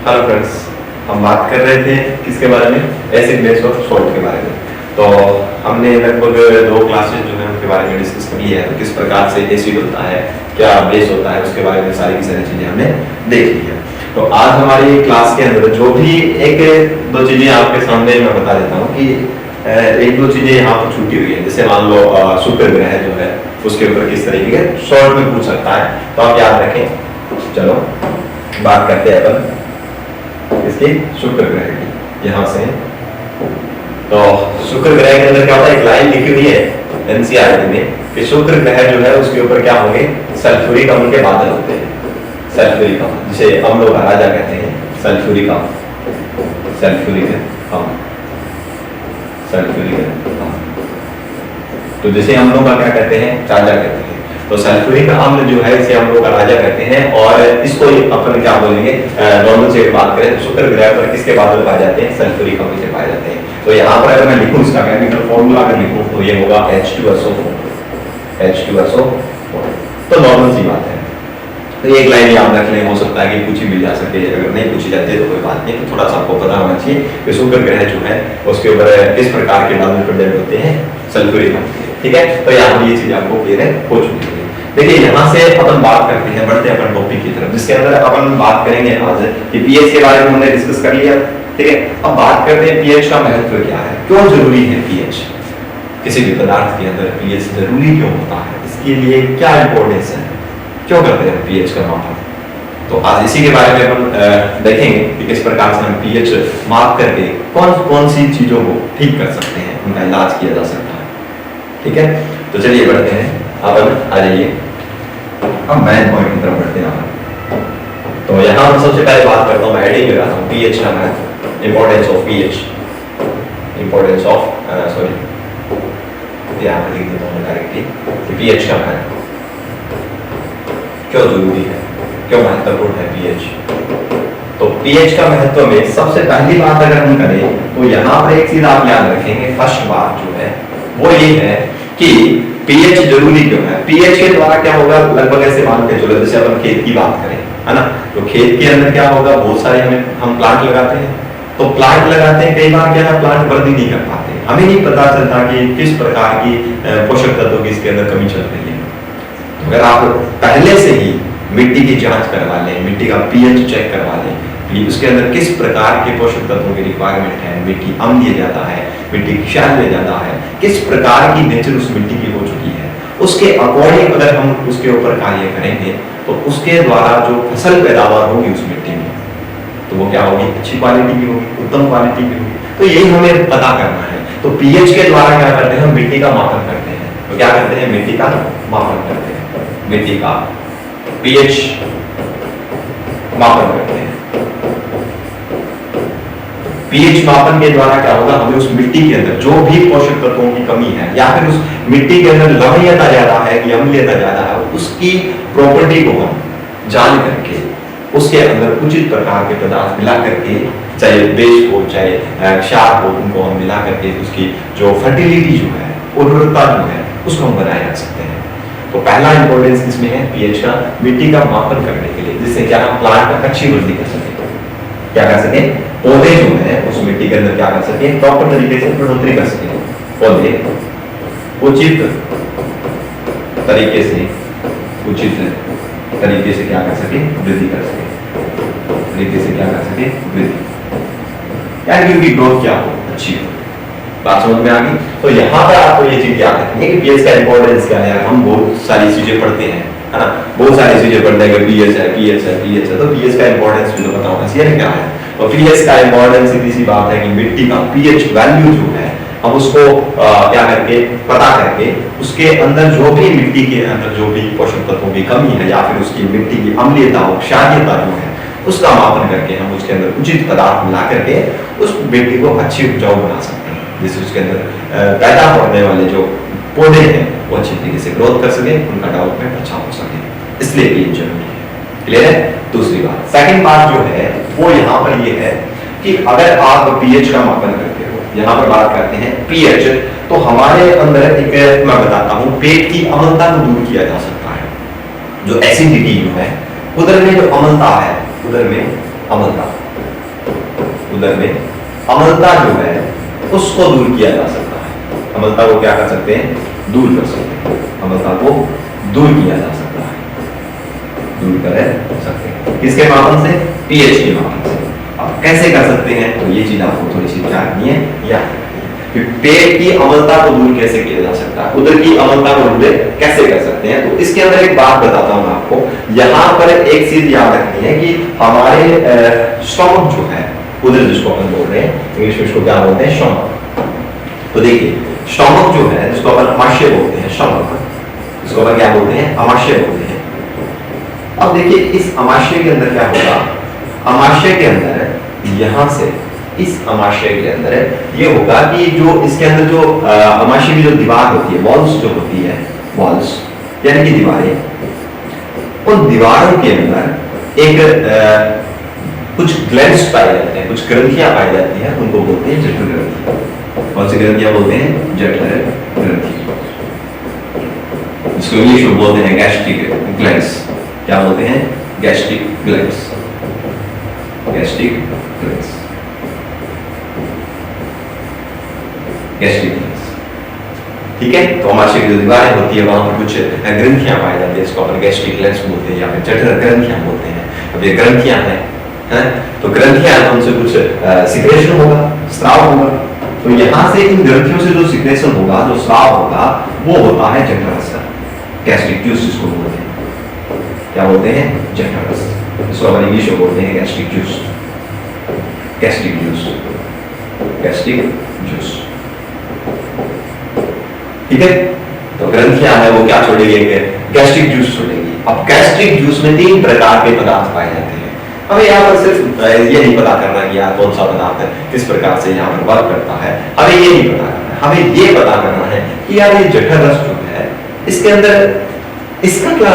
Hello friends, हम बात कर रहे थे किसके बारे में? एसिड बेस और सॉल्ट के बारे में। तो हमने लगभग 2 क्लासेस जो है उनके बारे में डिस्कस कर लिया है। तो किस प्रकार से एसिड होता है, क्या बेस होता है, उसके बारे में सारी की सारी चीजें हमने देख ली है। तो आज हमारी क्लास के अंदर जो भी एक दो चीजें आपके सामने मैं बता देता हूँ कि एक दो चीजें यहाँ पर छूटी हुई है। जैसे मान लो शुक्र ग्रह जो है उसके ऊपर किस तरीके के सॉल्ट में पूछ सकता है, तो आप याद रखें। चलो बात करते हैं अपन इसकी शुक्र ग्रह की। यहाँ से तो शुक्र ग्रह के अंदर क्या होता है, एक लाइन लिखी हुई है एनसीईआरटी में कि शुक्र ग्रह जो है उसके ऊपर क्या होंगे, सल्फ्यूरिक अम्ल के बादल होते हैं। सल्फ्यूरिक अम्ल जिसे अम्लों का राजा कहते हैं, सल्फ्यूरिक अम्ल, सल्फ्यूरिक अम्ल, सल्फ्यूरिक अम्ल। तो जिसे अम्लों का क्या कहते हैं, राजा कहते हैं। तो सल्फ्यूरिक अम्ल जो है इसे अम्लों का राजा कहते हैं। और इसको अपन क्या बोलेंगे, नॉर्मल से बात करें तो शुक्र ग्रह पर किसके बादल पाए जाते हैं, सल्फ्यूरिक अम्ल से पाए जाते हैं। तो यहाँ पर अगर मैं लिखूं इसका केमिकल फॉर्मूला अगर लिखूं तो ये होगा H2SO4, H2SO4। तो नॉर्मल सी बात है। तो एक लाइन याद रख लें, हो सकता है कि पूछी मिल जा सके, अगर नहीं पूछी जाती तो कोई बात नहीं। तो थोड़ा सा आपको पता होना चाहिए कि शुक्र ग्रह जो है उसके ऊपर किस प्रकार के बादल प्रेजेंट होते हैं, सल्फ्यूरिक अम्ल के। ठीक है, तो यहाँ पर ये चीज आपको क्लियर हो चुकी है। देखिए यहाँ से अपन बात करते हैं, बढ़ते हैं अपन टॉपिक की तरफ, जिसके अंदर अपन बात करेंगे आज कि पीएच के बारे में हमने डिस्कस कर लिया। ठीक है, अब बात करते हैं पीएच का महत्व क्या है, क्यों जरूरी है पीएच, किसी भी पदार्थ के अंदर पीएच जरूरी क्यों होता है, इसके लिए क्या इंपॉर्टेंस है, क्यों करते हैं पीएच का मापन। तो आज इसी के बारे में अपन देखेंगे कि किस प्रकार से हम पीएच माप करके कौन कौन सी चीजों को ठीक कर सकते हैं, उनका इलाज किया जा सकता है। ठीक है, तो चलिए बढ़ते हैं, अब आ जाइए, अब मेन पॉइंट की तरफ बढ़ते हैं। तो यहाँ मैं सबसे पहले बात करता हूँ, मैं हेडिंग लगाता हूँ पीएच का महत्व, importance of pH, importance of यहाँ पर लिख देता हूँ डायरेक्टली पीएच का महत्व क्यों जरूरी है, क्यों महत्वपूर्ण है पीएच। तो पीएच का महत्व में सबसे पहली बात अगर हम करें तो यहाँ पर एक चीज आप याद रखेंगे, फर्स्ट बात जो है वो ये है कि पीएच जरूरी क्यों है। पीएच के द्वारा क्या होगा, लगभग ऐसे मान के चलो जैसे अपन खेत की बात करें, है ना, तो खेत के अंदर क्या होगा, बहुत सारे हम प्लांट लगाते हैं। तो प्लांट लगाते हैं, कई बार क्या है प्लांट वृद्धि नहीं कर पाते, हमें नहीं पता चलता कि किस प्रकार की पोषक तत्वों की इसके अंदर कमी चल रही है। तो अगर आप पहले से ही मिट्टी की जांच करवा लें, मिट्टी का पीएच चेक करवा लें, उसके अंदर किस प्रकार के पोषक तत्वों की रिक्वायरमेंट है, मिट्टी अम्लीय ज्यादा है, मिट्टी क्षारीय ज्यादा है, किस प्रकार की नेचर उस मिट्टी की हो चुकी है, उसके अकॉर्डिंग अगर हम उसके ऊपर कार्य करेंगे तो उसके द्वारा जो फसल पैदावार होगी उस मिट्टी में, तो वो क्या होगी, अच्छी क्वालिटी की होगी, उत्तम क्वालिटी की होगी। तो यही हमें पता करना है। तो पीएच के द्वारा क्या करते हैं, हम मिट्टी का मापन करते हैं। तो क्या करते हैं, मिट्टी का मापन करते हैं, मिट्टी का पीएच मापन करते हैं। पीएच मापन के द्वारा क्या होगा, हमें उस मिट्टी के अंदर जो भी पोषक तत्वों की कमी है या फिर उस मिट्टी के अंदर लवणीयता ज्यादा है कि अम्लीयता ज्यादा है, उसकी प्रॉपर्टी को हम जान करके उसके अंदर उचित प्रकार के पदार्थ मिला करके, चाहे बेस हो चाहे क्षार हो, उनको हम मिला करके उसकी जो फर्टिलिटी जो है, उर्वरता जो है, उसको हम बनाए रख सकते हैं। तो पहला इंपॉर्टेंस इसमें है पीएच का, मिट्टी का मापन करने के लिए, जिससे क्या हम प्लांट अच्छी वृद्धि कर सके, क्या कर सके, पौधे जो है उस मिट्टी के अंदर क्या कर सके, प्रॉपर तरीके से बढ़ोतरी कर सके, पौधे उचित तरीके से, उचित तरीके से क्या कर सके, वृद्धि कर सके, तरीके से क्या कर सके, वृद्धि, यानी उनकी ग्रोथ क्या हो, अच्छी हो। बात समझ में आ गई। तो यहाँ पर आपको ये चीज याद रखनी है कि पीएच का इंपॉर्टेंस क्या है। हम बहुत सारी चीजें पढ़ते हैं, है ना, बहुत सारी चीजें पढ़ते हैं कि पीएच है, पीएच है, पीएच है। तो पीएच का इंपॉर्टेंस भी तो पता होना चाहिए क्या है। तो पीएच का इंपॉर्टेंस सीधी सी बात है कि मिट्टी का पीएच वैल्यू जो है हम उसको क्या करके पता करके उसके अंदर जो भी मिट्टी के अंदर जो भी पोषक तत्वों की कमी है या फिर उसकी मिट्टी की अम्लीयता और क्षारीयता जो है उसका मापन करके हम उसके अंदर उचित पदार्थ मिला करके उस मिट्टी को अच्छी उपजाऊ बना सकते हैं, जिससे उसके अंदर पैदा होने वाले जो पौधे हैं वो अच्छी तरीके से ग्रोथ कर सके, उनका डेवलपमेंट अच्छा हो सके। इसलिए ये जरूरी है। क्लियर है। दूसरी बात, सेकंड बात जो है वो यहाँ पर ये है कि अगर आप पीएच का मापन करते हो, यहाँ पर बात करते हैं पीएच, तो हमारे अंदर एक मैं बताता हूँ पेट की अम्लता को दूर किया जा सकता है। जो एसिडिटी जो है, उधर में जो अम्लता है, उधर में अम्लता, उदर में अम्लता जो है उसको दूर किया जा सकता है। अम्लता को क्या कर सकते हैं? दूर कर सकते हैं। अम्लता को दूर किया जा सकता है, दूर कर सकते हैं। किसके माध्यम से? पीएच के माध्यम से। अब कैसे कर सकते हैं? तो ये चीज आपको थोड़ी सी जाननी है या पेट की अम्लता को दूर कैसे किया जा सकता है, उदर की अम्लता को दूर कैसे कर सकते हैं। तो इसके अंदर एक बात बताता हूं आपको। यहां पर एक चीज याद रखनी है कि हमारे स्टमक जो है, उदर जिसको अपन बोल रहे हैं, इंग्लिश में इसको क्या बोलते हैं? स्टमक। तो देखिए स्टमक जो है जिसको अपन अमाशय बोलते हैं, स्टमक जिसको अपन क्या बोलते हैं? अमाशय बोलते हैं। अब देखिए इस अमाशय के अंदर क्या होगा? अमाशय के अंदर यहां से इस अमाशय के अंदर ये होगा कि जो इसके अंदर जो अमाशय की जो दीवार होती है, वॉल्स जो होती है, वॉल्स यानी कि दीवारें, उन दीवारों के अंदर एक कुछ ग्लैंड्स पाए जाते हैं, कुछ ग्रंथियां पाई जाती हैं, उनको बोलते हैं जठर ग्रंथि। कौन सी ग्रंथियां बोलते हैं? जठर ग्रंथि। इसको इंग्लिश में बोलते हैं गैस्ट्रिक ग्लैंड्स। क्या बोलते हैं? Gastric glands. Gastric glands, gastric glands. ठीक है, तो अमाशय की जो दीवारें होती है वहां पर कुछ ग्रंथियां पाई जाती है, इसको अपन गैस्ट्रिक ग्लैंड्स बोलते हैं या फिर जठर ग्रंथियां बोलते हैं। अब ये ग्रंथियां हैं, तो ग्रंथियां हैं, उनसे कुछ सिक्रेशन होगा, स्राव होगा। तो यहां से इन ग्रंथियों से जो सिक्रेशन होगा, जो स्राव होगा, वो होता है जठर रस, गैस्ट्रिक जूस जिसको बोलते हैं। क्या बोलते हैं? जठर रस। इसको अपन इंग्लिश में बोलते हैं gastric juice. Gastric juice, gastric juice. ठीक है, तो ग्रंथियां है वो क्या छोड़ेगी? गैस्ट्रिक जूस छोड़ेगी। अब गैस्ट्रिक जूस में 3 प्रकार के पदार्थ पाए जाते हैं। हमें यहाँ पर सिर्फ ये नहीं पता करना कि यार कौन सा पदार्थ है, किस प्रकार से यहाँ पर वर्क करता है, हमें ये नहीं पता करना। हमें ये पता करना है कि यार ये जठर रस जो है, इसके अंदर इसका क्या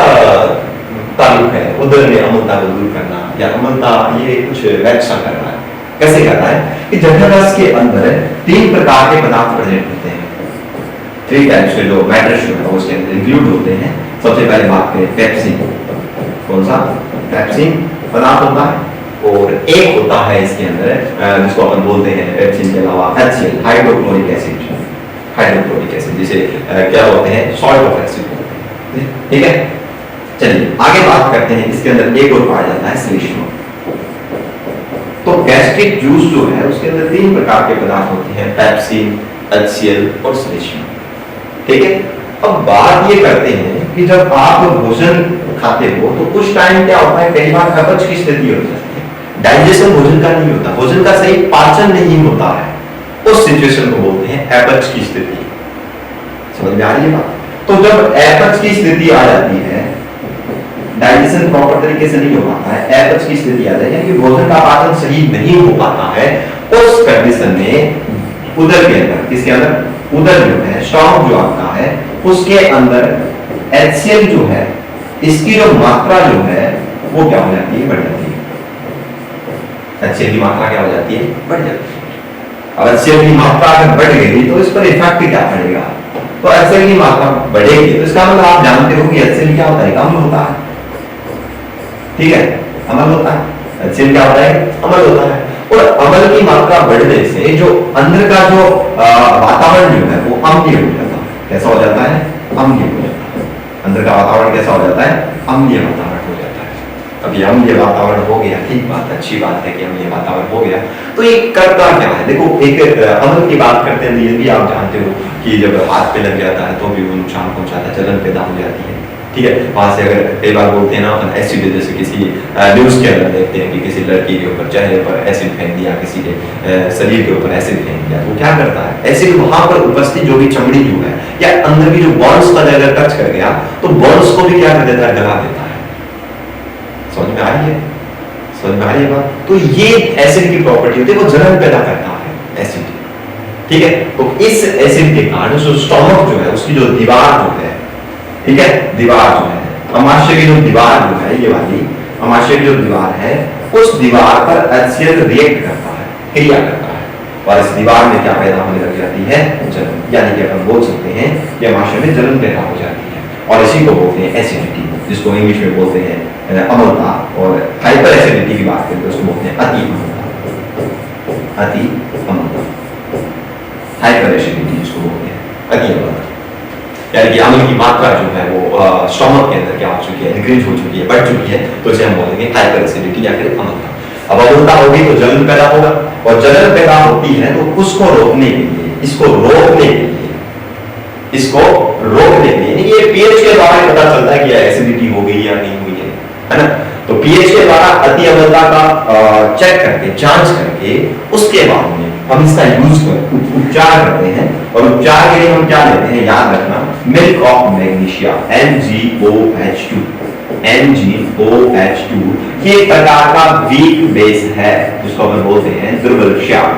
ताल्लुक है उदर में अम्लता को दूर करना, या अम्लता ये कुछ वैसा कर रहा है। कैसे कर रहा है कि जठर रस के अंदर 3 प्रकार के पदार्थ प्रेजेंट होते हैं। 3 टाइप्स के जो मैटर्स जो है उसके अंदर इंक्लूड होते हैं। सबसे पहले बात करें पेप्सिन। कौन सा? पेप्सिन पदार्थ होता है, और एक होता है इसके अंदर जिसको अपन बोलते हैं पेप्सिन के अलावा HCl, hydrochloric acid. Hydrochloric acid जिसे क्या बोलते हैं? सॉल्ट ऑफ एसिड बोलते हैं। ठीक है, चलिए आगे बात करते हैं। इसके अंदर एक और पाया जाता है श्लेष्मा। तो गैस्ट्रिक जूस जो है उसके अंदर 3 प्रकार के पदार्थ होते हैं, पेप्सिन, HCl और श्लेष्मा। ठीक है, अब बात ये करते हैं कि जब आप भोजन खाते हो तो कुछ टाइम क्या होता है, कई बार अपच की स्थिति हो जाती है, डाइजेशन भोजन का नहीं होता, भोजन का सही पाचन नहीं होता है, उस सिचुएशन को बोलते हैं अपच की स्थिति। समझ में आ रही है बात? तो जब अपच की स्थिति आ जाती है, डाइजेशन प्रॉपर तरीके से नहीं हो पाता है, अपच की स्थिति आ जाती है कि भोजन का पाचन सही नहीं हो पाता है, उस कंडीशन में उदर के अंदर, किसके अंदर? उदर जो है, स्टमक जो आपका है, उसके अंदर HCl जो है, इसकी जो मात्रा जो है वो क्या हो जाती है? बढ़ जाती है। HCl की मात्रा क्या हो जाती है? बढ़ जाती है। अब HCl की मात्रा अगर बढ़ गई तो इस पर इफेक्ट क्या पड़ेगा? तो HCl की मात्रा बढ़ेगी तो इसका मतलब आप जानते हो कि HCl क्या होता है? अम्ल होता है। ठीक है, अम्ल होता है। HCl क्या होता है? अम्ल होता है। और अम्ल की मात्रा बढ़ने से जो अंदर का जो वातावरण जो है वो अम्लीय हो जाता है। कैसा हो जाता है? अम्लीय हो जाता है। अंदर का वातावरण कैसा हो जाता है? अम्लीय वातावरण हो जाता है। अब ये अम्लीय वातावरण हो गया, ठीक बात है, अच्छी बात है कि अम्लीय वातावरण हो गया। तो ये करता क्या है? देखो, एक अम्ल की बात करते हैं, ये भी आप जानते हो कि जब हाथ पे लग जाता है तो भी वो नुकसान पहुंचाता है, जलन पैदा हो जाती है। ठीक है, वहां से अगर कई बार बोलते हैं ना अपन एसिड, जैसे किसी न्यूज के अंदर देखते हैं कि किसी लड़की के ऊपर चेहरे पर एसिड फेंक दिया, किसी के शरीर के ऊपर एसिड फेंक दिया, तो क्या करता है? एसिड वहां पर उपस्थित जो भी चमड़ी जो है या अंदर की जो बॉन्स पर अगर टच कर गया तो बॉन्स को भी क्या कर देता है? गला देता है। समझ में आ रही है? समझ में आ रही है बात? तो ये एसिड की प्रॉपर्टी होती है, वो जलन पैदा करता है एसिड। ठीक है, तो इस एसिड के कारण जो स्टमक जो है उसकी जो दीवार जो है, ठीक है, दीवार जो है, अमाशय की जो दीवार जो है, ये वाली अमाशय की जो दीवार है, उस दीवार पर HCl रिएक्ट करता है, क्रिया करता है, और इस दीवार में क्या पैदा होने लग जाती है? जलन। यानी कि अपन बोल सकते हैं कि अमाशय में जलन पैदा हो जाती है, और इसी को बोलते हैं एसिडिटी, जिसको इंग्लिश में बोलते हैं अम्लता। और हाइपर एसिडिटी की बात करें तो उसको बोलते हैं अति अम्लता। अति अम्लता, हाइपर एसिडिटी जिसको बोलते हैं, अति अम्लता। यानी कि अम्ल की मात्रा जो है वो स्टमक के अंदर क्या हो चुकी है, इंक्रीज हो चुकी है, बढ़ चुकी है, तो इसे हम बोलेंगे हाइपर एसिडिटी या फिर अम्लता। अब अम्लता होगी तो जलन पैदा होगा, और जलन पैदा होती है तो उसको रोकने के लिए, इसको रोकने के लिए, इसको रोकने के लिए ये पीएच के द्वारा पता चलता है कि एसिडिटी हो गई या नहीं हुई है ना। तो पीएच के द्वारा अति अम्लता का चेक करके, जांच करके, उसके बाद में हम इसका यूज कर उपचार करते हैं। और उपचार के लिए हम क्या लेते हैं, याद रखना, milk of magnesia, MgOH2। MgOH2 ये एक प्रकार का वीक बेस है जिसको अपन बोलते हैं दुर्बल क्षार।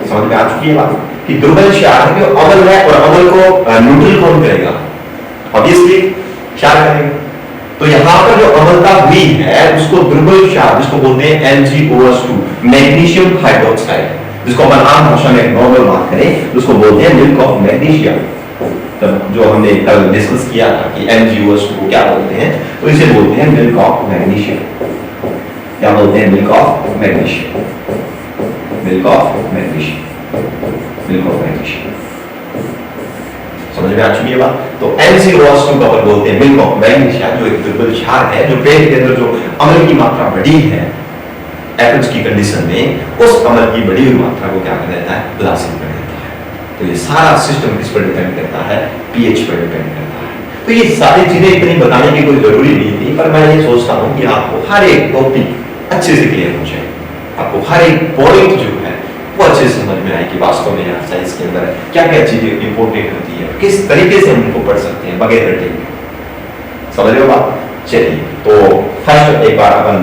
समझ में आ चुकी है बात कि दुर्बल क्षार है, अम्ल है, और अम्ल को न्यूट्रल कौन करेगा, ऑब्वियसली क्षार करेगा। तो यहां पर जो अम्लता हुई है उसको दुर्बल क्षार, जिसको बोलते हैं MgOH2, मैग्नीशियम हाइड्रोक्साइड, जिसको अपन आम भाषा में नॉर्मल बात करें उसको बोलते हैं मिल्क ऑफ मैग्नीशिया। जो हमने कल डिस्कस किया था कि MgOH2 को क्या बोलते हैं, तो इसे बोलते हैं मिल्क ऑफ मैग्नीशियम। क्या बोलते हैं, milk of magnesium, milk of magnesium, milk of magnesium. समझ में आ चुकी है बात। तो MgOH2 को अपन बोलते हैं मिल्क ऑफ मैग्नीशिया, जो एक दुर्बल क्षार है, जो पेट के अंदर जो अम्ल की मात्रा बढ़ी है एपच की कंडीशन में, उस अम्ल की बढ़ी हुई मात्रा को क्या कर देता है, ग्लासिन कर देता है। तो ये सारा सिस्टम किस पर डिपेंड करता है, पीएच पर डिपेंड करता है। तो ये सारी चीजें इतनी बताने की कोई जरूरी नहीं थी, पर मैं ये सोचता हूँ कि आपको हर एक टॉपिक अच्छे से क्लियर हो जाए, आपको हर एक पॉइंट जो है वो अच्छे से समझ में आए कि वास्तव में यहाँ साइंस के अंदर क्या क्या चीजें इंपॉर्टेंट होती है, किस तरीके से हम इनको पढ़ सकते हैं बगैर रटे। समझ रहे हो बात। चलिए, तो फर्स्ट एक बार अपन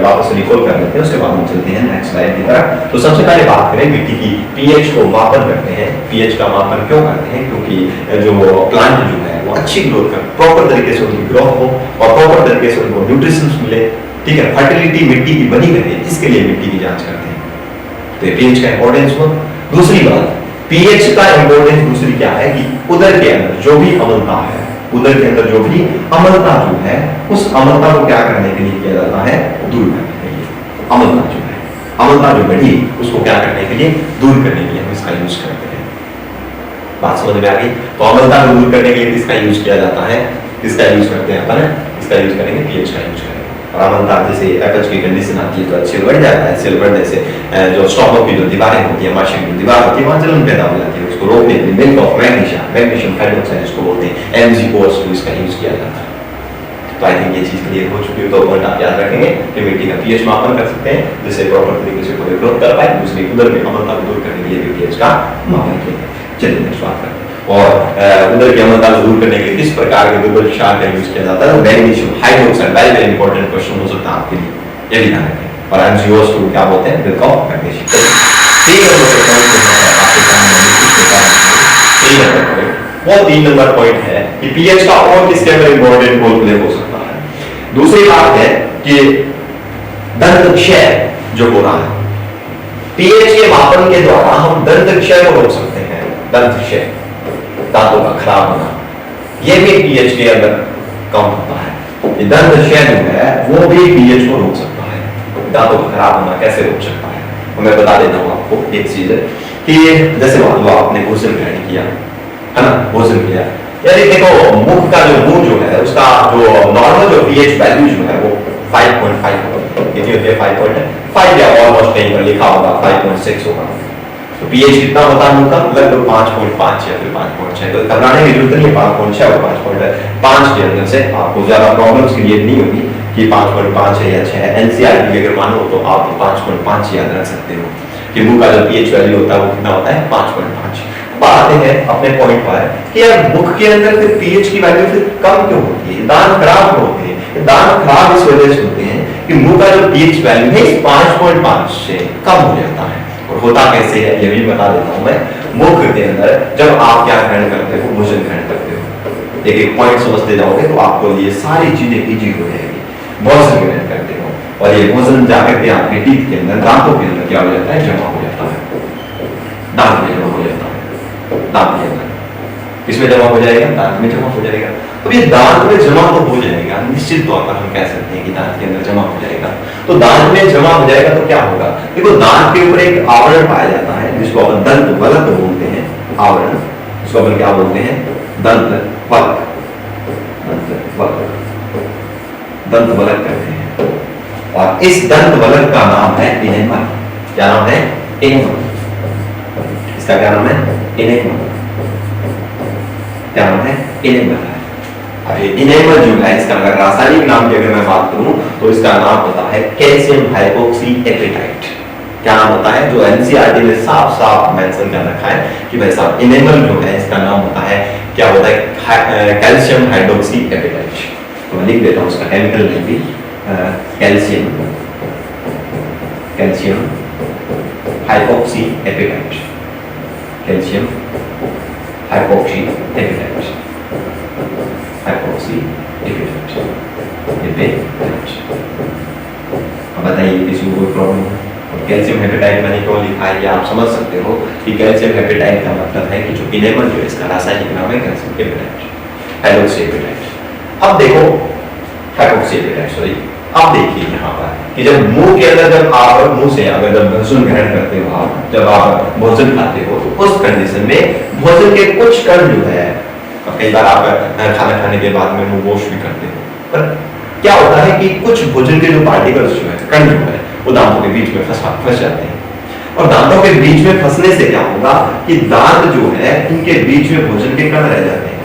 वापस रिकॉल कर लेते हैं, उसके बाद हम चलते हैं नेक्स्ट स्लाइड की तरफ। तो सबसे पहले बात करें मिट्टी की पीएच को मापन करते हैं। पीएच का मापन क्यों करते हैं, क्योंकि जो प्लांट जो है वो अच्छी ग्रोथ कर, प्रॉपर तरीके से उनकी ग्रोथ हो और प्रॉपर तरीके से उनको न्यूट्रिशंस मिले, ठीक है, फर्टिलिटी मिट्टी की बनी रहे, इसके लिए मिट्टी की जांच करते हैं। तो ये पीएच का इंपॉर्टेंस हुआ। दूसरी बात, पीएच का इंपॉर्टेंस दूसरी क्या है कि उदर के अंदर जो भी अम्लता है, उदर के अंदर जो भी अम्लता जो है, उस अम्लता को क्या करने के लिए किया जाता है, दूर करने के लिए। अम्लता जो है, अम्लता जो बढ़ी, उसको क्या करने के लिए, दूर करने के लिए हम इसका यूज करते हैं। बात समझ में आ गई। तो अम्लता को दूर करने के लिए किसका यूज किया जाता है, किसका यूज करते हैं अपन, इसका यूज करेंगे, पीएच का यूज करेंगे। अम्लता जैसे एपच की कंडीशन आती है तो एचसीएल बढ़ जाता है, एचसीएल बढ़ने से जो स्टमक की जो दीवारें होती है, माशे की दीवार होती है, वहां जलन पैदा हो जाती है, उसको रोकने के लिए milk of magnesia, magnesium hydroxide जिसको बोलते हैं MgOH2, इसका यूज किया जाता है। तो आई थिंक ये चीज क्लियर हो चुकी है। तो पॉइंट आप याद रखेंगे कि मिट्टी का पीएच मापन कर सकते हैं, जिससे प्रॉपर तरीके से कोई ग्रोथ कर पाए। दूसरी उधर में अम्लता को दूर करने के लिए भी पीएच का मापन किया जाए। चलिए नेक्स्ट बात करते हैं। और उधर की अम्लता को दूर करने के लिए किस प्रकार के दुर्बल क्षार का यूज किया जाता है, magnesium hydroxide. Very very important question हो सकता है आपके लिए, ये भी ध्यान रखें। और MgOH2 को क्या बोलते हैं, मिल्क ऑफ मैग्नीशियम। वो 3 नंबर पॉइंट है कि पीएच का और किसके अंदर इंपॉर्टेंट रोल प्ले हो सकता है। दूसरी बात है कि दंत क्षय जो हो रहा है, पीएच के मापन के द्वारा हम दंत क्षय को रोक सकते हैं। दंत क्षय, दांतों का खराब होना, यह भी पीएच के अंदर कम होता है। दंत क्षय जो है वो भी पीएच को रोक सकता है। दांतों का खराब होना कैसे रोक सकता है, तो मैं बता देता हूँ आपको। एक चीज है कि जैसे मान लो आपने भोजन ग्रहण किया है ना, भोजन किया, यदि देखो मुख का जो मुंह जो है उसका जो नॉर्मल जो पीएच वैल्यू जो है वो 5.5 कितनी होती है, 5.5 या ऑलमोस्ट कहीं पर लिखा होगा 5.6 होगा। तो पीएच कितना होता है मुंह का, लगभग 5.5 या फिर 5.6। तो घबराने की जरूरत नहीं है, 5.6 और 5.5 के अंदर से आपको ज्यादा प्रॉब्लम्स क्रिएट नहीं होगी कि 5.5 है या 6 है। एनसीईआरटी अगर मानो तो आप 5.5 याद रख सकते हो कि मुंह का जो पीएच वैल्यू होता है वो कितना होता है, 5.5। आते हैं अपने पॉइंट पर कि यार मुख के अंदर फिर पीएच की वैल्यू फिर कम क्यों होती है, दांत खराब क्यों होते हैं। दांत खराब इस वजह से होते हैं कि मुंह का जो पीएच वैल्यू है 5.5 से कम हो जाता है। और होता कैसे है ये भी बता देता हूं मैं। मुख के अंदर जब आप क्या ग्रहण करते हो, भोजन ग्रहण करते हो, एक एक पॉइंट समझते जाओगे तो आपको ये सारी चीजें इजी हो जाएगी। भोजन ग्रहण करते हो और ये भोजन जाकर के आपके टीथ के अंदर, दांतों के अंदर क्या हो जाता है, जमा हो जाता है, दांत में जमा हो जाता है। दांत के अंदर किसमें जमा हो जाएगा, दांत में जमा हो जाएगा। अब ये दांत में जमा तो हो जाएगा, निश्चित तौर पर हम कह सकते हैं कि दांत के अंदर जमा हो जाएगा। तो दांत में जमा हो जाएगा तो क्या होगा, देखो दांत के ऊपर एक आवरण पाया जाता है जिसको अपन दंत वलक बोलते हैं। आवरण, इसको अपन क्या बोलते हैं, दंत वलक। दंत वलक कहते हैं। और इस दंत वलक का नाम है इनेमल। क्या नाम है, इनेमल। इसका क्या नाम है, इनेमल। क्या नाम है, इनेमल। अभी इनेमल जो है, इसका अगर रासायनिक नाम की अगर मैं बात करूं तो इसका नाम होता है कैल्शियम हाइपोक्सी एपेटाइट। क्या नाम होता है, जो एनसीईआरटी ने साफ साफ मेंशन कर रखा है कि भाई साहब इनेमल जो है इसका नाम होता है, क्या होता है, कैल्शियम हाइड्रोक्सी एपेटाइट। तो मैं लिख देता हूं उसका केमिकल नेम भी, calcium hydroxyapatite. Calcium hydroxyapatite. Hydroxyapatite. अब बताइए किसी को कोई प्रॉब्लम है? कैल्शियम हेपेटाइट मैंने क्यों लिखा है, आप समझ सकते हो कि कैल्शियम हेपेटाइट का मतलब है कि जो इनेमल जो है इसका रासायनिक नाम है कैल्शियम हेपेटाइट, हाइड्रोक्सी एपेटाइट। अब देखो हाइपोक्सी एपेटाइट, सॉरी, अब देखिए यहाँ पर कि जब मुंह के अंदर, जब आप मुंह से अगर जब भोजन ग्रहण करते हो, आप जब आप भोजन खाते हो तो उस कंडीशन में भोजन के कुछ कण जो है, कई बार आप खाना खाने के बाद में मुंह वॉश भी करते हो, पर क्या होता है कि कुछ भोजन के जो पार्टिकल्स जो है, कण जो है, वो दांतों के बीच में फंस जाते हैं। और दांतों के बीच में फंसने से क्या होगा कि दांत जो है इनके बीच में भोजन के कण रह जाते हैं,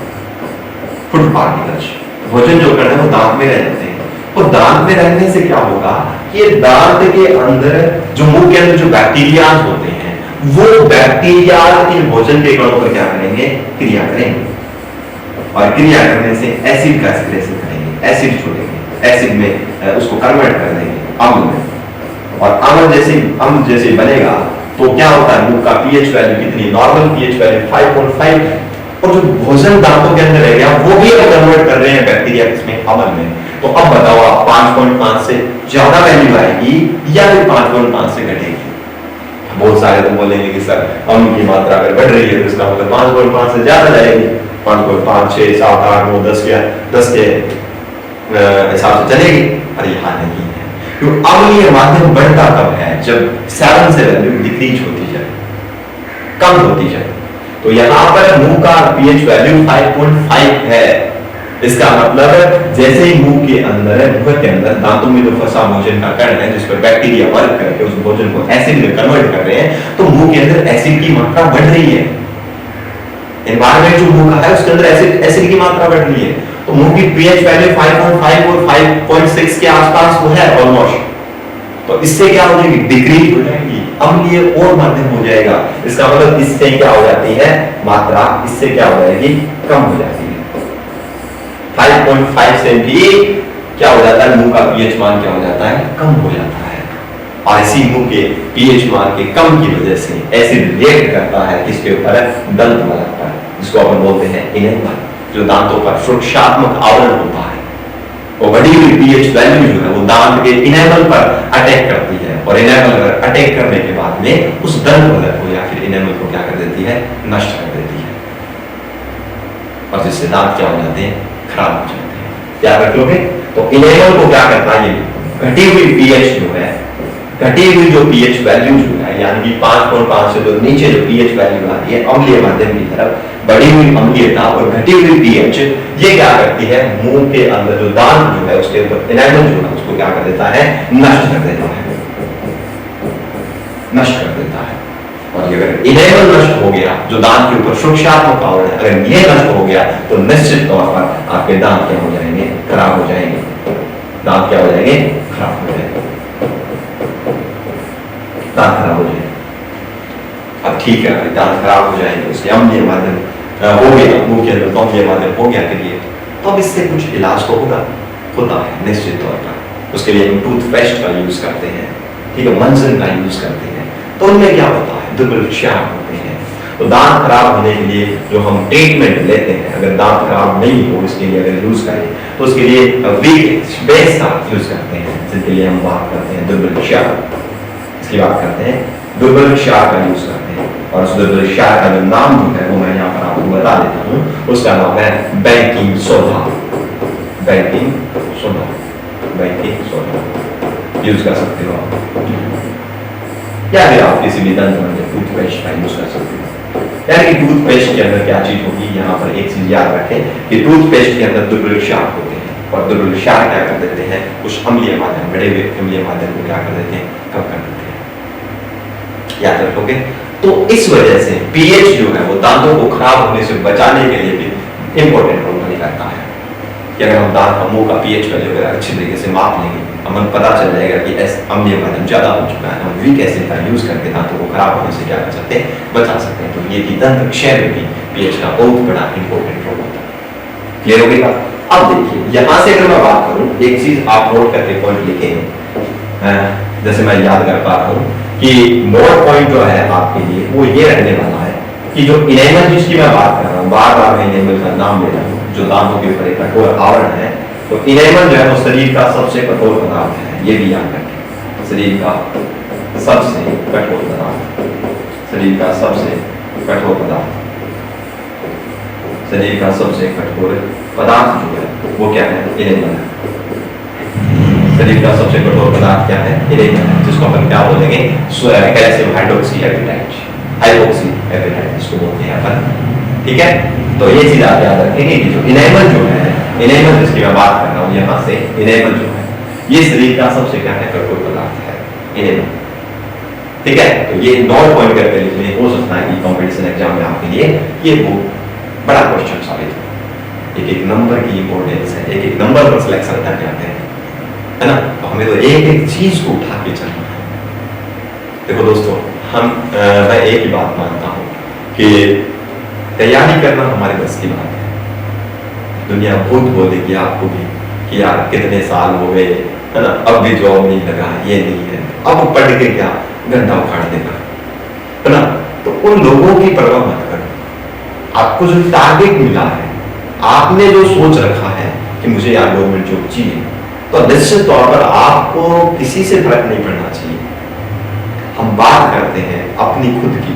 फूड पार्टिकल्स। भोजन जो कण है वो दांत में रह जाते हैं। और दांत में रहने से क्या होगा कि दांत के अंदर जो मुंह के अंदर जो बैक्टीरिया होते हैं, वो बैक्टीरिया इन भोजन के कणों पर क्या करेंगे, क्रिया करेंगे। और क्रिया करने से एसिड का एक्सक्रीशन करेंगे, एसिड छोड़ेंगे, एसिड में उसको कन्वर्ट कर देंगे अम्ल में। और अम्ल जैसे बनेगा तो क्या होता है, मुंह का पीएच वैल्यू कितनी, नॉर्मल पीएच वैल्यू 5.5, और जो भोजन दांतों के अंदर रह गया वो भी अब कन्वर्ट कर रहे हैं बैक्टीरिया किसमें, अम्ल में। तो अब बताओ आप 5.5 से ज्यादा वैल्यू आएगी या फिर 5.5 से घटेगी? बहुत सारे तो बोलेंगे कि सर अम्ल की मात्रा अगर बढ़ रही है तो इसका मतलब 5.5 से ज्यादा जाएगी, 5.5, 6, 7, 8, 9, 10 के हिसाब से चलेगी। पर यहाँ नहीं है, क्योंकि अम्लीय माध्यम बढ़ता कब है, जब 7 से वैल्यू डिक्रीज होती जाए, कम होती जाए। तो यहाँ पर मुंह का पीएच वैल्यू 5.5 है। इसका मतलब जैसे ही मुंह के अंदर, मुंह के अंदर दांतों में जो फंसा भोजन का कण है जिस पर बैक्टीरिया वर्क करके उस भोजन को एसिड में कन्वर्ट कर रहे हैं, तो मुंह के अंदर एसिड की मात्रा बढ़ रही है। एनवायरनमेंट जो मुंह का है उसके अंदर एसिड की मात्रा बढ़ रही है। तो मुंह की पीएच वैल्यू 5.5 और 5.6 के आसपास वो है ऑलमोस्ट। तो इससे क्या हो जाएगी, डिक्रीज हो जाएगी, अम्लीय और माध्यम हो जाएगा। इसका मतलब इससे क्या हो जाती है, मात्रा इससे क्या हो जाएगी, कम हो जाती है। 5.5 से भी क्या हो जाता है, मुंह का पीएच मान क्या हो जाता है, कम हो जाता है। और इसी मुंह के पीएच मान के कम की वजह से एसिड रिएक्ट करता है किसके ऊपर, दंत वलक पर, जिसको अपन बोलते हैं इनेमल, जो दांतों पर सुरक्षात्मक आवरण होता है। वो बढ़ी हुई पीएच वैल्यू जो है वो दांत के इनेमल पर अटैक करती है, और इनेमल पर अटैक करने के बाद में उस दंत वलक को या फिर इनेमल को क्या कर देती है, नष्ट कर देती है। और जिससे दांत क्या हो जाते हैं, खराब हो जाते हैं। याद रख लोगे? तो इनेमल को क्या करता है, ये घटी हुई पीएच जो है, घटी हुई जो पीएच वैल्यू जो है, यानी कि 5.5 से जो नीचे जो पीएच वैल्यू आती है अम्लीय माध्यम की तरफ, बढ़ी हुई अम्लीयता और घटी हुई पीएच, ये क्या करती है, मुंह के अंदर जो दांत जो है उसके ऊपर इनेमल जो है उसको क्या कर देता है, नष्ट कर देता है, नष्ट कर देता है। और अगर इनेमल नष्ट हो गया, जो दांत के ऊपर सुरक्षात्मक आवरण है, अगर ये नष्ट हो गया तो निश्चित तौर पर आपके दांत क्या हो जाएंगे, खराब हो जाएंगे। दांत क्या हो जाएंगे, खराब हो जाएंगे, दांत खराब हो जाएंगे। अब ठीक है, दांत खराब हो जाएंगे, उसके अम्लीय माध्यम हो गया, मुंह के अंदर अम्लीय माध्यम हो गया क्रिएट, तो अब इससे कुछ इलाज तो होता है निश्चित तौर पर। उसके लिए हम टूथपेस्ट का यूज करते हैं, ठीक है, मंजन का यूज करते हैं। तो उनमें क्या होता है, दुर्बल क्षार होते हैं। तो दांत खराब होने के लिए जो हम ट्रीटमेंट लेते हैं, अगर दांत खराब नहीं हो इसके लिए अगर यूज करें तो उसके लिए वीक बेस का यूज करते हैं, जिसके लिए हम बात करते हैं दुर्बल क्षार, इसकी बात करते हैं, दुर्बल क्षार का यूज करते हैं। और उस दुर्बल क्षार का जो नाम जो है वो मैं यहाँ पर आपको बता देता हूँ, उसका नाम है banking soda. Banking soda, baking soda use कर सकते हो आप, या फिर आप किसी भी दंत मंजन टूथपेस्ट का यूज कर सकते हो। यानी कि टूथपेस्ट के अंदर क्या चीज होगी, यहाँ पर एक चीज याद रखें कि टूथपेस्ट के अंदर दुर्बल क्षार होते हैं, और दुर्बल क्षार क्या कर देते हैं, कुछ अम्लीय माध्यम, बड़े हुए अम्लीय माध्यम को क्या कर देते हैं, कम कर देते हैं। याद रखोगे। तो इस वजह से पीएच जो है वो दांतों को खराब होने से बचाने के लिए भी इंपॉर्टेंट रोल प्ले करता है। कि अगर हम दांत का मुंह का पीएच वैल्यू अगर अच्छी तरीके से माप लेंगे, हमें पता चल जाएगा कि अम्लीय माध्यम ज्यादा हो चुका है, हम वीक एसिड का यूज करके दांतों को खराब होने से क्या कर सकते हैं, बचा सकते हैं। तो ये भी दंत क्षय में भी पीएच का बहुत बड़ा इंपॉर्टेंट रोल होता है। क्लियर हो गई बात। अब देखिए यहां से अगर मैं बात करूं, एक चीज आप नोट करके पॉइंट लिखे, जैसे मैं याद कर पा रहा हूं कि नोट पॉइंट जो है आपके लिए वो ये रहने वाला है कि जो इनेमल जिसकी मैं बात कर रहा हूँ, बार बार मैं इनेमल का नाम ले रहा हूँ, जो दांतों के ऊपर एक कठोर आवरण है, तो इनेमल जो है वो शरीर का सबसे कठोर पदार्थ है। ये भी याद रखें, शरीर का सबसे कठोर पदार्थ, शरीर का सबसे कठोर पदार्थ, शरीर का सबसे कठोर पदार्थ जो है वो क्या है, इनेमल है। शरीर का सबसे कठोर पदार्थ क्या है, इनेमल है, जिसको अपन क्या बोलेंगे, calcium hydroxyapatite, hydroxyapatite इसको बोलते हैं अपन। ठीक है, तो ये चीज आप याद रखेंगे कि जो इनेमल जो है, इनेमल जिसकी मैं बात कर रहा हूँ यहाँ से, इनेमल जो है ये शरीर का सबसे क्या है, कठोर पदार्थ है, इनेमल। ठीक है, तो ये नोट पॉइंट करके लिख लें, हो सकता है कि कंपटीशन एग्जाम में आपके लिए ये वो बड़ा क्वेश्चन साबित हो। एक एक नंबर की इंपॉर्टेंस है, एक एक नंबर पर सिलेक्शन कर जाते हैं, है ना। तो हमें तो एक एक चीज को उठा के चलना है। देखो दोस्तों, मैं एक ही बात मानता हूँ कि तैयारी करना हमारे बस की बात है। दुनिया बहुत बोलेगी आपको भी कि यार कितने साल हो गए, है ना, अब भी जॉब नहीं लगा, ये नहीं है, अब पढ़ के क्या गंदा उखाड़ देगा, है ना। तो उन लोगों की परवाह मत करो। आपको जो टारगेट मिला है, आपने जो सोच रखा है कि मुझे यार गवर्नमेंट जॉब चाहिए, तो निश्चित तौर पर आपको किसी से फर्क नहीं पड़ना चाहिए। हम बात करते हैं अपनी खुद की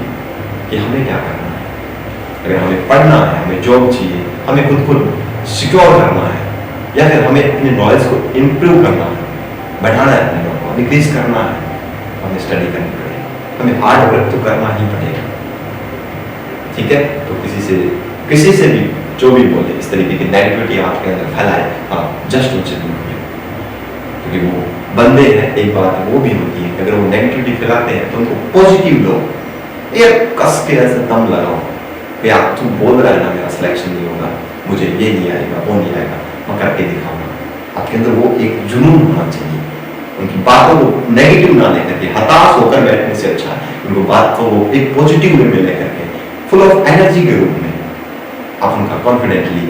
कि हमें क्या करना है। अगर हमें पढ़ना है, हमें जॉब चाहिए, हमें खुद को सिक्योर करना है, या फिर हमें अपने नॉलेज को इम्प्रूव करना है, बढ़ाना है, अपने नॉलेज को इंक्रीज करना है, हमें स्टडी करनी पड़ेगी, हमें हार्ड वर्क तो करना ही पड़ेगा। ठीक है, तो किसी से भी जो भी बोले, इस तरीके की नेगेटिविटी आपके अंदर फैलाए, आप जस्ट उनसे दूर हो जाओ, क्योंकि वो बंदे हैं। एक बात वो भी होती है, अगर वो नेगेटिविटी फैलाते हैं तो उनको पॉजिटिव लो, ये कस के ऐसे दम लगाओ, यार तू बोल रहा है ना मेरा सिलेक्शन नहीं होगा, मुझे ये नहीं आएगा, वो नहीं आएगा, मैं करके दिखाऊंगा। आपके अंदर वो एक जुनून होना चाहिए, उनकी बातों को नेगेटिव ना लेकर के, हताश होकर बैठने से अच्छा है उनको बात को एक पॉजिटिव वे में लेकर के, फुल ऑफ एनर्जी के रूप में आप उनका कॉन्फिडेंटली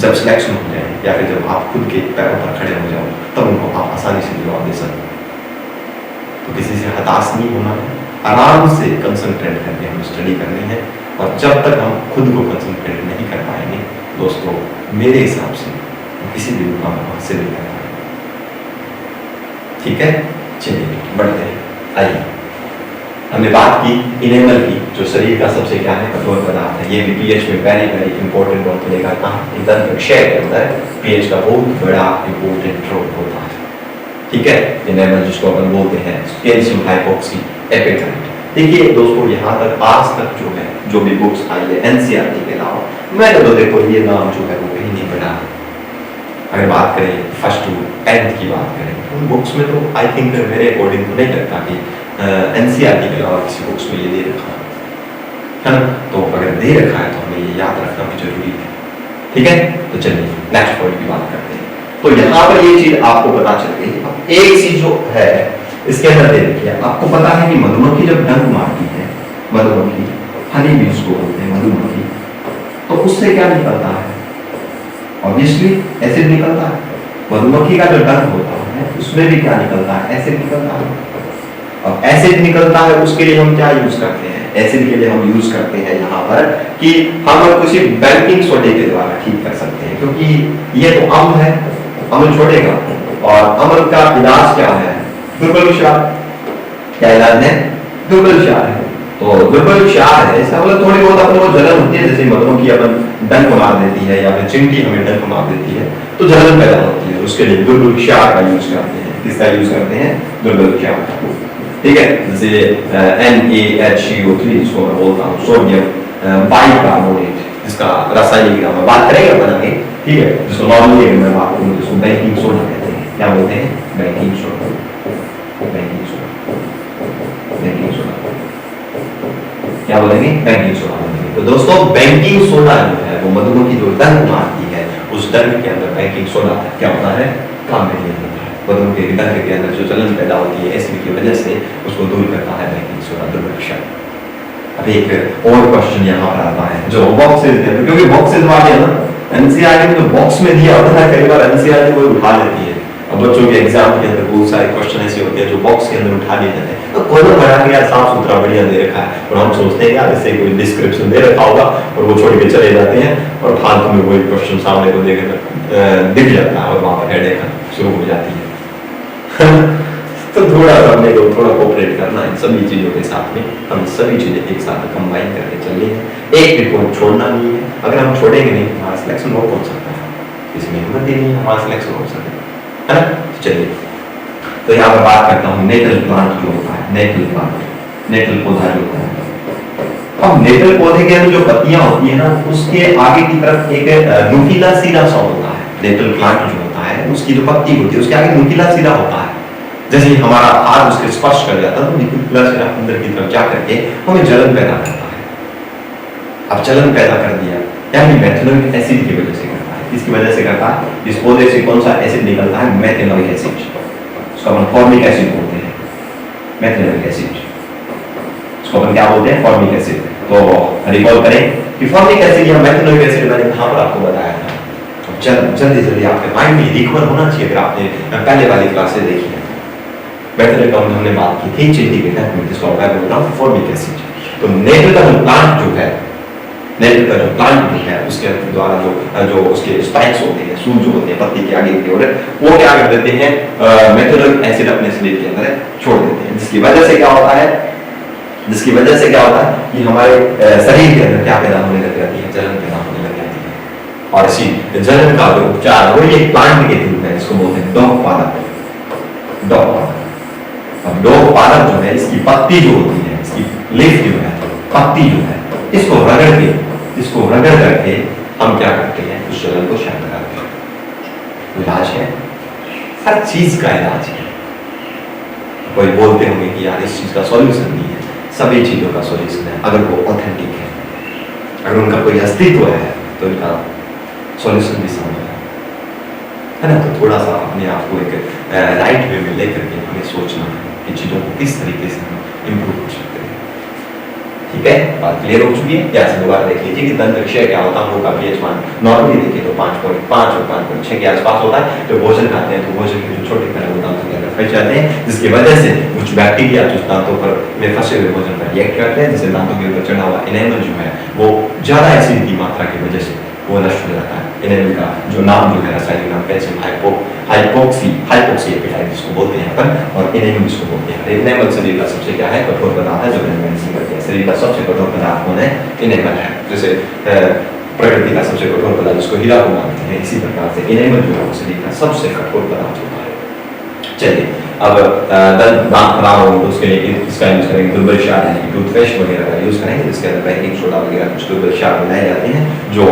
जब सिलेक्शन हो जाए, या फिर जब आप खुद के पैरों पर खड़े हो जाओ, तब उनको आप आसानी से जवाब दे सकते। तो किसी से हताश नहीं होना है, आराम से कंसंट्रेट करके हमें स्टडी करनी है, और जब तक हम खुद को कंसंट्रेट नहीं कर पाएंगे दोस्तों, मेरे हिसाब से किसी भी मुकाम पर हासिल नहीं कर पाएंगे। ठीक है, चलिए बढ़ते हैं। आइए, हमने बात की इनेमल की, जो शरीर का सबसे क्या है, कठोर पदार्थ है। ये भी पीएच में very very important role play करता है। दंत क्षय के अंदर पीएच का बहुत बड़ा इंपॉर्टेंट रोल होता है। ठीक है, इनेमल जिसको अपन बोलते हैं कैल्शियम हाइड्रोक्सी एपेटाइट। देखिए दोस्तों, यहाँ तक आज तक जो है, जो भी बुक्स आई है एनसीईआरटी के अलावा, मैंने तो देखो ये नाम जो है वो कहीं नहीं पढ़ा। अगर बात करें फर्स्ट टू 10th की बात करें, उन बुक्स में तो आई थिंक मेरे अकॉर्डिंग तो नहीं लगता कि एनसीईआरटी के अलावा किसी बुक्स में ये दे रखा है ना। तो अगर दे रखा है तो हमें ये याद रखना भी जरूरी है। ठीक है, तो चलिए नेक्स्ट पॉइंट की बात करते हैं। तो यहाँ पर ये चीज आपको पता चल गई। अब एक चीज जो है इसके अंदर दे रखी है, आपको पता है कि मधुमक्खी जब डंक मारती है, मधुमक्खी हनी बीज को बोलते हैं मधुमक्खी, तो उससे क्या निकलता है, ऑब्वियसली एसिड निकलता है। मधुमक्खी का जो डंक होता है उसमें भी क्या निकलता है, एसिड निकलता है। अब एसिड निकलता है, उसके लिए हम क्या यूज करते हैं, एसिड के लिए हम यूज करते हैं यहाँ पर कि हम किसी बेकिंग सोडे के द्वारा ठीक कर सकते हैं, क्योंकि ये तो अम्ल है, अम्ल छोड़ेगा। और अम्ल का इलाज क्या है, दुर्बल क्षार। क्या इलाज है, दुर्बल क्षार है। तो दुर्बल क्षार है, इसका मतलब थोड़ी बहुत अपने को जलन होती है, जैसे मधुमक्खी अपन डंक मार देती है या फिर चिमटी हमें डंक मार देती है तो जलन पैदा होती है। उसके लिए दुर्बल क्षार का यूज करते हैं। किसका यूज करते हैं? दुर्बल क्षार का। ठीक है, जैसे NaHCO3 इसको मैं बोलता हूँ सोडियम बाइकार्बोनेट, जिसका रासायनिक नाम है बात करेंगे बनाएंगे। ठीक है, जिसको नॉर्मली मैं बात करूँ जिसको बेकिंग सोडा कहते हैं। क्या बोलते हैं? Baking soda. Baking soda, baking soda क्या बोलेंगे? बेकिंग सोडा बोलेंगे। तो दोस्तों बेकिंग सोडा जो है वो मधुमक्खी जो डंक मारती है उस डंक के अंदर बेकिंग सोडा क्या होता है? काम में लिया जाता है। मधुमक्खी के डंक के अंदर जो जलन पैदा होती है एसिड की वजह से उसको दूर करता है बेकिंग सोडा, दुर्लक्षण। अब एक और क्वेश्चन यहाँ पर आता है जो बॉक्सेस है, क्योंकि बॉक्सेस वाले ना एनसीईआरटी में जो बॉक्स में दिया होता है कई बार एनसीईआरटी वो उठा लेती है। अब बच्चों के एग्जाम के अंदर बहुत सारे क्वेश्चन ऐसे होते हैं जो बॉक्स के अंदर उठा लिए जाते हैं। तो कोई बना के यार साफ सुथरा बढ़िया दे रखा है और हम सोचते हैं यार इससे कोई डिस्क्रिप्शन दे रखा होगा और वो छोड़ के चले जाते हैं और फालतू में वही क्वेश्चन सामने को देखकर दिख जाता है और वहां पर हेडेक शुरू हो जाती है। तो थोड़ा सा हमने को थोड़ा कोऑपरेट करना है सभी चीजों के साथ में, हम सभी चीजें एक साथ कंबाइन करके चलनी है। एक भी को छोड़ना नहीं है। अगर हम छोड़ेंगे नहीं हमारा सिलेक्शन हो सकता है, इसमें हिम्मत ही नहीं है हमारा सिलेक्शन हो सकता है ना। चलिए तो यहाँ पर बात करता हूँ नेटल प्लांट जो होता है, नेटल प्लांट, नेटल पौधा जो होता है। अब नेटल पौधे के अंदर जो पत्तियां होती है ना उसके आगे की तरफ एक नुकीला सिरा सा होता है। नेटल प्लांट जो होता है उसकी जो पत्ती होती है उसके आगे नुकीला सिरा होता है। जैसे ही हमारा हाथ उसके स्पर्श कर जाता है तो नुकीला सिरा अंदर की तरफ जा करके हमें जलन पैदा करता है। अब जलन पैदा कर दिया यानी मेथनोइक एसिड की वजह से करता है। किसकी वजह से करता है? इस पौधे से कौन सा एसिड निकलता है? मेथनोइक एसिड, उसको अपन फॉर्मिक एसिड बोलते हैं। मेथनोइक एसिड उसको अपन क्या बोलते हैं? Formic acid. तो रिकॉल करें कि फॉर्मिक एसिड या मेथनोइक एसिड मैंने कहां पर आपको बताया था। जल्दी जल्दी आपके माइंड में रिकॉल होना चाहिए। अगर आपने पहले वाली क्लासेस देखी है मेथनोइक का हमने बात की थी चिंटी के तहत में, जिसको मैं बोल रहा हूं फॉर्मिक एसिड। तो नेटल का प्लांट जो है, नेटल का जो प्लांट भी है उसके द्वारा जो उसके स्पाइक्स होते हैं, सूल जो होते हैं पत्ती के आगे की ओर, वो क्या कर देते हैं? मेथनोइक एसिड अपने शरीर के अंदर छोड़ देते हैं। जिसकी वजह से क्या होता है? जिसकी वजह से क्या होता है कि हमारे शरीर के अंदर क्या पैदा होने लग जाती है? जलन पैदा होने लग जाती है। और इसी जलन का जो उपचार वो एक प्लांट के थ्रू है, इसको बोलते हैं डॉग पालक। डॉग पालक, अब डॉग पालक जो है इसकी पत्ती जो होती है, इसकी लीफ जो है, पत्ती जो है, इसको रगड़ करके हम क्या करते हैं? उस जलन को शांत करते हैं। इलाज है, हर चीज का इलाज है। कोई बोलते होंगे कि यार इस चीज का सॉल्यूशन नहीं है, सभी चीजों का सॉल्यूशन है अगर वो ऑथेंटिक है, अगर उनका कोई अस्तित्व है तो उनका सॉल्यूशन भी समझ है ना। तो थोड़ा सा अपने आप को एक राइट वे में लेकर के हमें सोचना है कि चीजों को किस तरीके से हम इम्प्रूव कर सकते हैं। ठीक है, बात क्लियर हो चुकी है। या दोबारा देख लीजिए कि दंत विषय क्या होता है। वो का पीएच मान नॉर्मली देखिए तो 5.5 और 5.6 के आसपास होता है। तो भोजन खाते हैं तो भोजन के जो छोटे कण दांतों के अंदर फंस जाते हैं, जिसकी वजह से कुछ बैक्टीरिया जो दांतों पर में फंसे हुए भोजन पर रिएक्ट करते हैं, जिससे दांतों के ऊपर चढ़ा हुआ इनेमल जो है वो ज्यादा एसिड की मात्रा की वजह से वो नष्ट हो जाता है। इनेमल का जो नाम जो है रासायनिक नाम कैल्शियम हाइपोक्सी एपिटाइट जिसको बोलते हैं अपन, और इनेमल जिसको बोलते हैं। इनेमल शरीर का सबसे क्या है? कठोर पदार्थ है जो मेंशन करते हैं। शरीर का सबसे कठोर पदार्थ कौन है? इनेमल है। जैसे प्रकृति का सबसे कठोर पदार्थ जिसको हीरा को मानते हैं, इसी प्रकार से इनेमल जो है शरीर का सबसे कठोर पदार्थ होता है। चलिए अब दांत खराब हो तो उसके लिए इसका यूज करेंगे दुर्बल क्षार यानी टूथपेस्ट वगैरह का यूज करेंगे, जिसके अंदर बेकिंग सोडा वगैरह कुछ दुर्बल क्षार बनाए जाते हैं जो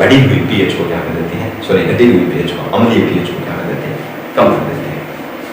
बढ़ी हुई पीएच को क्या कर देते हैं? सॉरी घटी हुई पीएच को, अम्लीय पीएच को क्या कर देते हैं? कम कर देते हैं।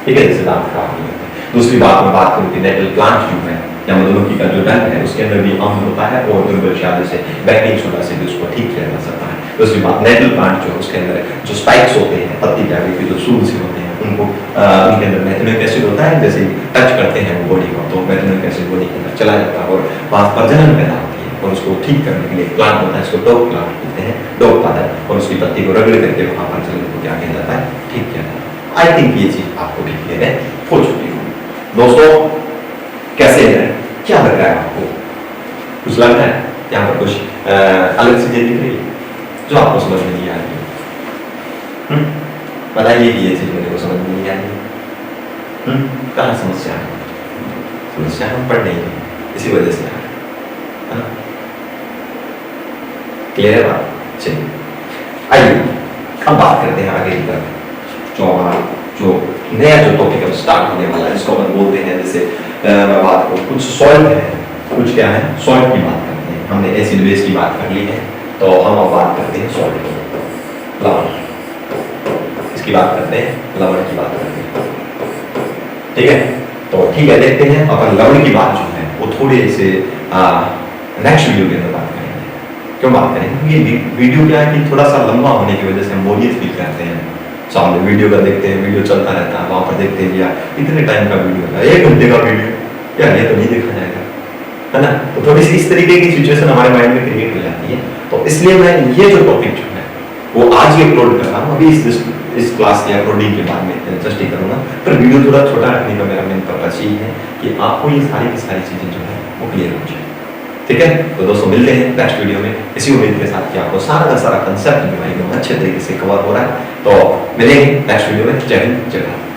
ठीक है, जिससे दांत खराब नहीं होते। दूसरी बात मैं बात करूँ कि नेटल प्लांट जो है या मधुमक्खी का जो डंक है उसके अंदर भी अम्ल होता है और दुर्बल क्षार से बेकिंग सोडा से भी उसको ठीक किया जा सकता है। दूसरी बात नेटल प्लांट जो है उसके अंदर जो स्पाइक्स होते हैं, पत्ती के आगे के जो सूल से होते हैं, उनको उनके अंदर मेथनोइक एसिड होता है। जैसे टच करते हैं वो बॉडी को तो मेथनोइक एसिड बॉडी के अंदर चला जाता है और वहां पर जलन पैदा होती है और उसको ठीक करने के लिए प्लांट होता है, इसको डॉग प्लांट बोलते हैं, डॉग पालक, और उसकी पत्ती को रगड़ करके वहां पर जलन को क्या किया जाता है? ठीक किया जाता है। आई थिंक ये चीज आपको भी क्लियर हो चुकी है। दोस्तों कैसे है, क्या लग रहा है आपको? कुछ लग रहा है यहाँ पर कुछ अलग चीजें दिख रही है जो आपको समझ में नहीं आ रही? बताइए कि ये चीज मेरे को समझ में नहीं आ रही। कहाँ समस्या है? समस्या हम पढ़ नहीं रहे, इसी वजह से है ना। क्लियर है बात? चलिए आइए अब बात करते हैं आगे की तरफ। जो हमारा जो नया जो टॉपिक अब स्टार्ट होने वाला है, जिसको अपन बोलते हैं, जैसे मैं बात करूँ कुछ सॉइल है, कुछ क्या है सॉइल की बात करते हैं। हमने एसिड बेस की बात कर ली है, तो हम अब बात करते हैं सॉइल की, लवण, इसकी बात करते हैं, लवण की बात करते हैं। ठीक है, तो ठीक है, देखते हैं अपन लवण की बात जो है वो थोड़े से नेक्स्ट वीडियो के अंदर बात करेंगे। क्यों बात करेंगे? ये वीडियो क्या है कि थोड़ा सा लंबा होने की वजह से हम बोरियत फील करते हैं। सामने वीडियो का देखते हैं, वीडियो चलता रहता है, वहां पर देखते हैं यार इतने टाइम का वीडियो है, 1 घंटे का वीडियो, यार ये तो नहीं देखा जाएगा, है ना। तो थोड़ी सी इस तरीके की सिचुएशन हमारे माइंड में क्रिएट हो जाती है। तो इसलिए मैं ये जो टॉपिक जो है वो आज ही अपलोड कर रहा हूँ, अभी इस क्लास के अपलोडिंग के बाद में जस्ट ही करूँगा। पर वीडियो थोड़ा छोटा रखने का मेरा मेन पर्पस यही है कि आपको ये सारी की सारी चीज़ें जो है वो क्लियर हो जाए। ठीक है, तो दोस्तों मिलते हैं नेक्स्ट वीडियो में इसी उम्मीद के साथ कि आपको सारा का सारा कंसेप्ट जो है एकदम अच्छे तरीके से कवर हो रहा है। तो मिलेंगे नेक्स्ट वीडियो में। जय हिंद, जय भारत।